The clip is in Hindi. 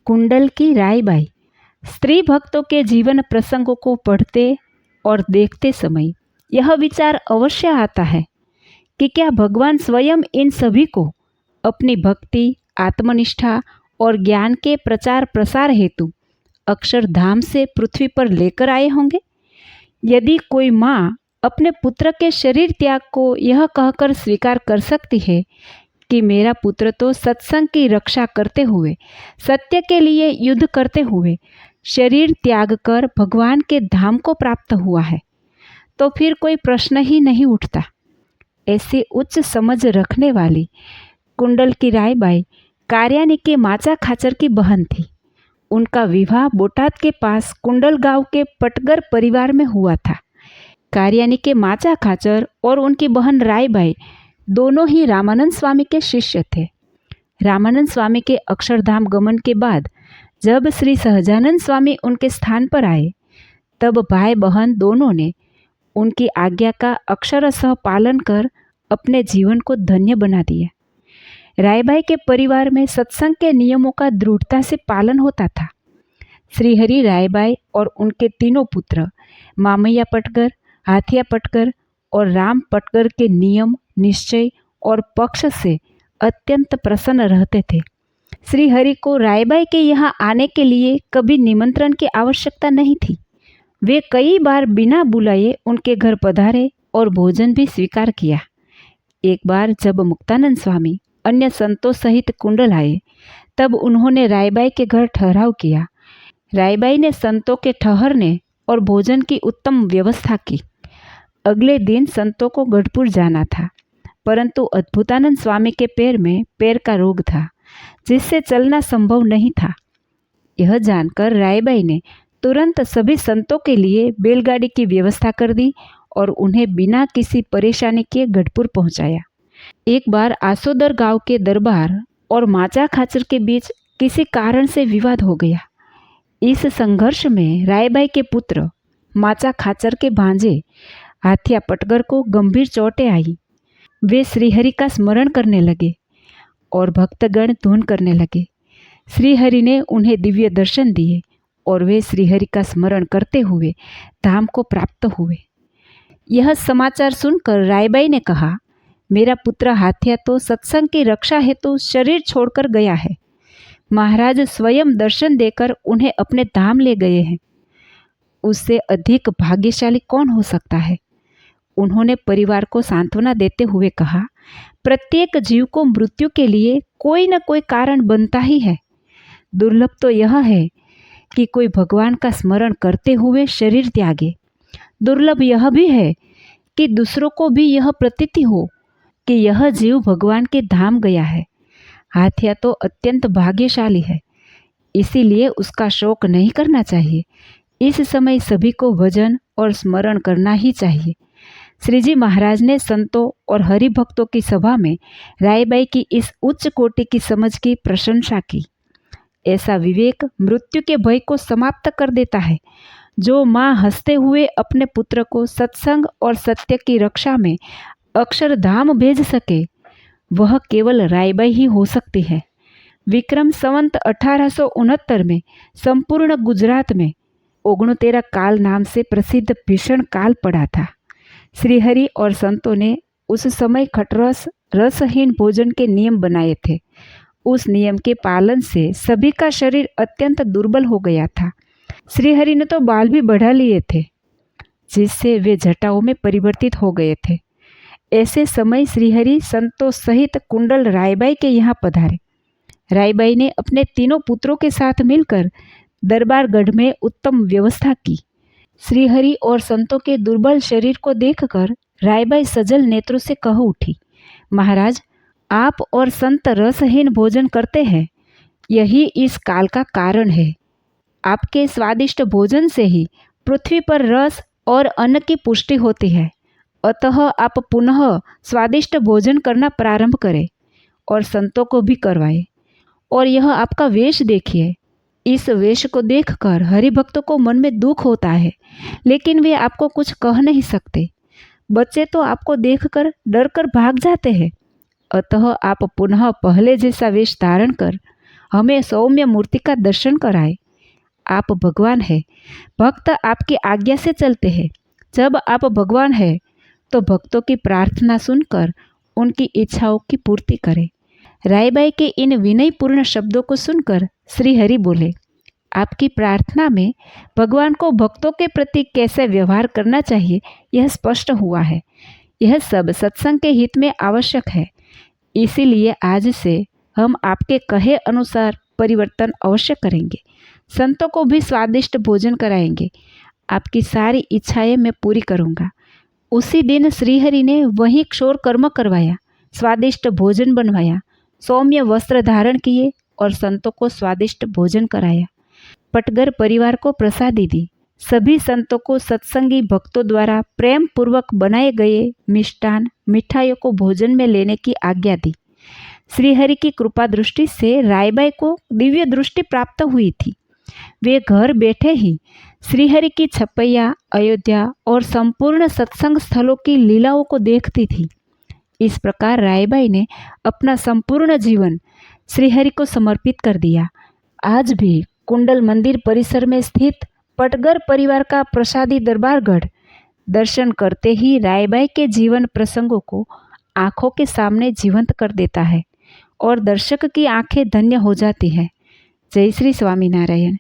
कुंडल की रायबाई। स्त्री भक्तों के जीवन प्रसंगों को पढ़ते और देखते समय यह विचार अवश्य आता है कि क्या भगवान स्वयं इन सभी को अपनी भक्ति, आत्मनिष्ठा और ज्ञान के प्रचार प्रसार हेतु अक्षरधाम से पृथ्वी पर लेकर आए होंगे। यदि कोई माँ अपने पुत्र के शरीर त्याग को यह कहकर स्वीकार कर सकती है कि मेरा पुत्र तो सत्संग की रक्षा करते हुए, सत्य के लिए युद्ध करते हुए शरीर त्याग कर भगवान के धाम को प्राप्त हुआ है, तो फिर कोई प्रश्न ही नहीं उठता। ऐसी उच्च समझ रखने वाली कुंडल की रायबाई कार्यानी के माचा खाचर की बहन थी। उनका विवाह बोटाद के पास कुंडल गांव के पटगर परिवार में हुआ था। कार्यानी के माचा खाचर और उनकी बहन रायबाई दोनों ही रामानंद स्वामी के शिष्य थे। रामानंद स्वामी के अक्षरधाम गमन के बाद जब श्री सहजानंद स्वामी उनके स्थान पर आए, तब भाई बहन दोनों ने उनकी आज्ञा का अक्षरशः पालन कर अपने जीवन को धन्य बना दिया। रायबाई के परिवार में सत्संग के नियमों का दृढ़ता से पालन होता था। श्रीहरि रायबाई और उनके तीनों पुत्र मामैया पटगर, हाथिया पटगर और राम पटगर के नियम, निश्चय और पक्ष से अत्यंत प्रसन्न रहते थे। श्रीहरि को रायबाई के यहाँ आने के लिए कभी निमंत्रण की आवश्यकता नहीं थी। वे कई बार बिना बुलाए उनके घर पधारे और भोजन भी स्वीकार किया। एक बार जब मुक्तानंद स्वामी अन्य संतों सहित कुंडल आए, तब उन्होंने रायबाई के घर ठहराव किया। रायबाई ने संतों के ठहरने और भोजन की उत्तम व्यवस्था की। अगले दिन संतों को गढ़पुर जाना था, परंतु अद्भुतानंद स्वामी के पैर में पैर का रोग था, जिससे चलना संभव नहीं था। यह जानकर रायबाई ने तुरंत सभी संतों के लिए बैलगाड़ी की व्यवस्था कर दी और उन्हें बिना किसी परेशानी के गढ़पुर पहुंचाया। एक बार आसोदर गांव के दरबार और माचा खाचर के बीच किसी कारण से विवाद हो गया। इस संघर्ष में रायबाई के पुत्र माचा खाचर के भांजे हाथिया पटगर को गंभीर चोटें आई। वे श्रीहरि का स्मरण करने लगे और भक्तगण धुन करने लगे। श्रीहरि ने उन्हें दिव्य दर्शन दिए और वे श्रीहरि का स्मरण करते हुए धाम को प्राप्त हुए। यह समाचार सुनकर रायबाई ने कहा, मेरा पुत्र हाथिया तो सत्संग की रक्षा हेतु शरीर छोड़कर गया है। महाराज स्वयं दर्शन देकर उन्हें अपने धाम ले गए हैं। उससे अधिक भाग्यशाली कौन हो सकता है। उन्होंने परिवार को सांत्वना देते हुए कहा, प्रत्येक जीव को मृत्यु के लिए कोई न कोई कारण बनता ही है। दुर्लभ तो यह है कि कोई भगवान का स्मरण करते हुए शरीर त्यागे। दुर्लभ यह भी है कि दूसरों को भी यह प्रतीति हो कि यह जीव भगवान के धाम गया है। हाथिया तो अत्यंत भाग्यशाली है, इसीलिए उसका शोक नहीं करना चाहिए। इस समय सभी को भजन और स्मरण करना ही चाहिए। श्रीजी महाराज ने संतों और हरिभक्तों की सभा में रायबाई की इस उच्च कोटि की समझ की प्रशंसा की। ऐसा विवेक मृत्यु के भय को समाप्त कर देता है। जो माँ हंसते हुए अपने पुत्र को सत्संग और सत्य की रक्षा में अक्षरधाम भेज सके, वह केवल रायबाई ही हो सकती है। विक्रम संवत 1869 में संपूर्ण गुजरात में 69 काल नाम से प्रसिद्ध भीषण काल पड़ा था। श्रीहरि और संतों ने उस समय खटरस रसहीन भोजन के नियम बनाए थे। उस नियम के पालन से सभी का शरीर अत्यंत दुर्बल हो गया था। श्रीहरि ने तो बाल भी बढ़ा लिए थे, जिससे वे जटाओं में परिवर्तित हो गए थे। ऐसे समय श्रीहरि संतों सहित कुंडल रायबाई के यहाँ पधारे। रायबाई ने अपने तीनों पुत्रों के साथ मिलकर दरबारगढ़ में उत्तम व्यवस्था की। श्रीहरि और संतों के दुर्बल शरीर को देखकर रायबाई सजल नेत्रों से कह उठी, महाराज, आप और संत रसहीन भोजन करते हैं, यही इस काल का कारण है। आपके स्वादिष्ट भोजन से ही पृथ्वी पर रस और अन्न की पुष्टि होती है। अतः आप पुनः स्वादिष्ट भोजन करना प्रारंभ करें और संतों को भी करवाएं। और यह आपका वेश देखिए। इस वेश को देखकर हरिभक्तों को मन में दुख होता है, लेकिन वे आपको कुछ कह नहीं सकते। बच्चे तो आपको देखकर डरकर भाग जाते हैं। अतः आप पुनः पहले जैसा वेश धारण कर हमें सौम्य मूर्ति का दर्शन कराए। आप भगवान हैं, भक्त आपकी आज्ञा से चलते हैं। जब आप भगवान हैं तो भक्तों की प्रार्थना सुनकर उनकी इच्छाओं की पूर्ति करें। रायबाई के इन विनयपूर्ण शब्दों को सुनकर श्री हरि बोले, आपकी प्रार्थना में भगवान को भक्तों के प्रति कैसे व्यवहार करना चाहिए यह स्पष्ट हुआ है। यह सब सत्संग के हित में आवश्यक है। इसीलिए आज से हम आपके कहे अनुसार परिवर्तन अवश्य करेंगे। संतों को भी स्वादिष्ट भोजन कराएंगे। आपकी सारी इच्छाएं मैं पूरी करूंगा। उसी दिन श्रीहरि ने वही क्षौर कर्म करवाया, स्वादिष्ट भोजन बनवाया, सौम्य वस्त्र धारण किए और संतों को स्वादिष्ट भोजन कराया। पटगर परिवार को प्रसादी दी। सभी संतों को सत्संगी भक्तों द्वारा प्रेम पूर्वक बनाए गए मिष्टान मिठाइयों को भोजन में लेने की आज्ञा दी। श्रीहरि की कृपा दृष्टि से रायबाई को दिव्य दृष्टि प्राप्त हुई थी। वे घर बैठे ही श्रीहरि की छपैया, अयोध्या और संपूर्ण सत्संग स्थलों की लीलाओं को देखती थी। इस प्रकार रायबाई ने अपना संपूर्ण जीवन श्रीहरि को समर्पित कर दिया। आज भी कुंडल मंदिर परिसर में स्थित पटगर परिवार का प्रसादी दरबारगढ़ दर्शन करते ही रायबाई के जीवन प्रसंगों को आंखों के सामने जीवंत कर देता है और दर्शक की आंखें धन्य हो जाती है। जय श्री स्वामीनारायण।